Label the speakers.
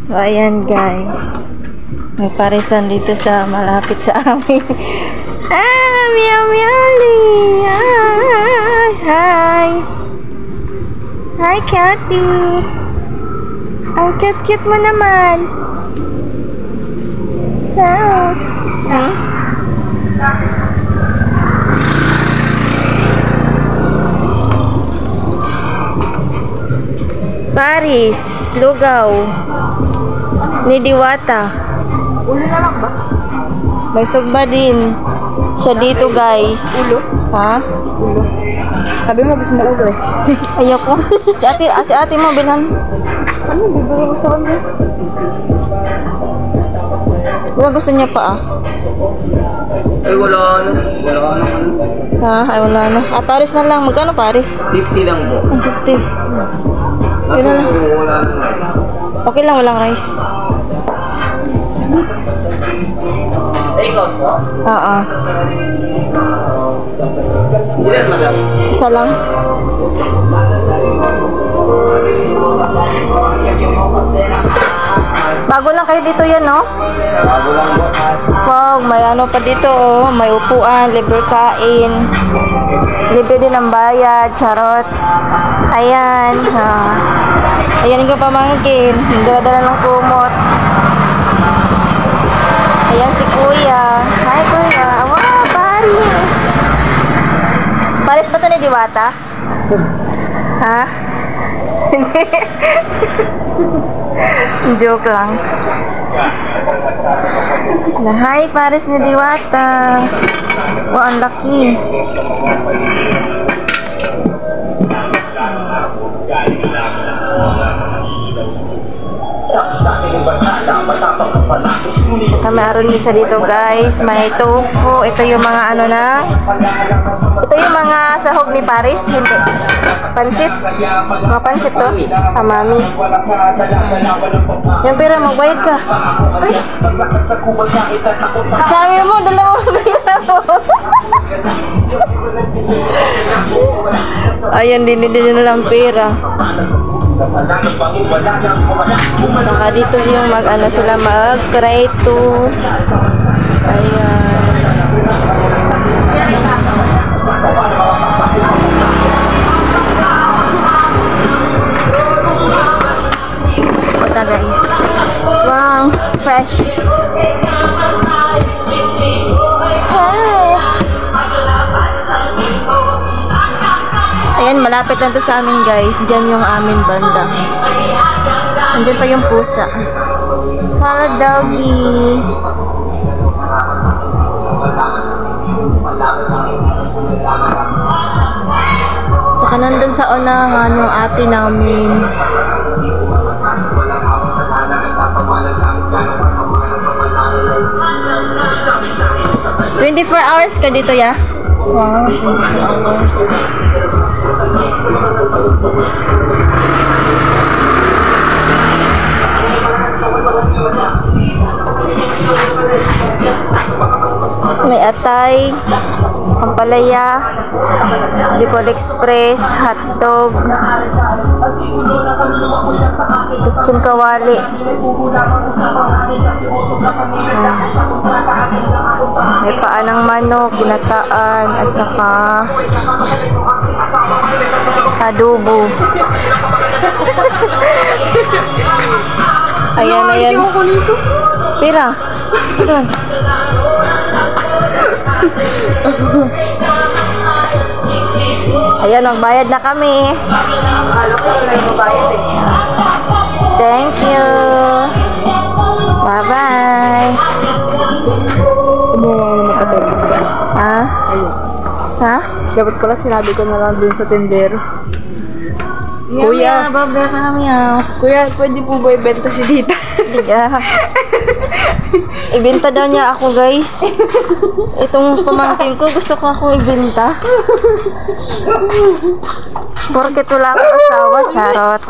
Speaker 1: So, ayan guys. May parisan dito sa malapit sa amin. Meow meowly. Hi. Hi, Cathy. Ang cute-cute mo naman. Wow. Paris, Lugaw, ni Diwata.
Speaker 2: Ulo na lang ba?
Speaker 1: May sugba din. Siya dito guys.
Speaker 2: Ulo?
Speaker 1: Ha?
Speaker 2: Ulo. Sabi mo gusto mo ulo eh.
Speaker 1: Ayoko. Si ate mo bilhan.
Speaker 2: Ano? Bibigay mo sa kanya?
Speaker 1: Diba gusto niya pa ah?
Speaker 3: Ay, wala na. Wala na.
Speaker 1: Ha? Ay wala na. Ah, Paris na lang. Magkano Paris?
Speaker 3: 50 lang po.
Speaker 1: Ang 50.
Speaker 3: Kaso wala na.
Speaker 1: Okay lang, walang rice.
Speaker 3: Take out po?
Speaker 1: Oo.
Speaker 3: Ilan, madam?
Speaker 1: Isa lang. Bago lang kayo dito yan, no?
Speaker 3: Bago lang po.
Speaker 1: Wow, may ano pa dito, oh. May upuan, libre kain. Libre din ang bayad, charot. Ayan, ha. Ayan yung pamangkin. Dala-dala ng kumot. Ayan si Kuya. Hi, Kuya. Wow, Paris. Paris ba ito ni Diwata? Ha? Hindi. Joke lang. Hi, Paris ni Diwata. Wow, ang laki. Meron din siya dito guys. May tofu. Ito yung mga ano na. Ito yung mga sahog ni Paris. Hindi. Pansit. Mga pansit to. Mami. Yung pera, magbayad ka. Sabi mo, dalawang pera mo. Ayan, din na lang pera. Saka dito yung mag-ano sila mag-try to. Ayan. Ito guys. Wow, fresh. Ayan, malapit lang to sa amin guys. Diyan yung amin banda. Andiyan pa yung pusa. Hello doggy. Tsaka nandun sa unahan yung ate namin. 24 hours ka dito ya? Wow, 24 hours. May atay, ampalaya, Bicol Express, hotdog, lechon kawali. May paa ng manok, ginataan, at saka adobo. Ayan, ayan. Pira. Doon. Ayan, magbayad na kami. Thank you. Bye-bye. Ha? Ha?
Speaker 2: Dapat pala sinabi ko na lang dun sa tindero. Kuya,
Speaker 1: babaya ka kami ah.
Speaker 2: Kuya, pwede po ba ibenta si Dita?
Speaker 1: Yeah. Ibenta daw niya ako guys. Itong pamangkin ko, gusto ko akong ibenta. Porket wala akong asawa, charot.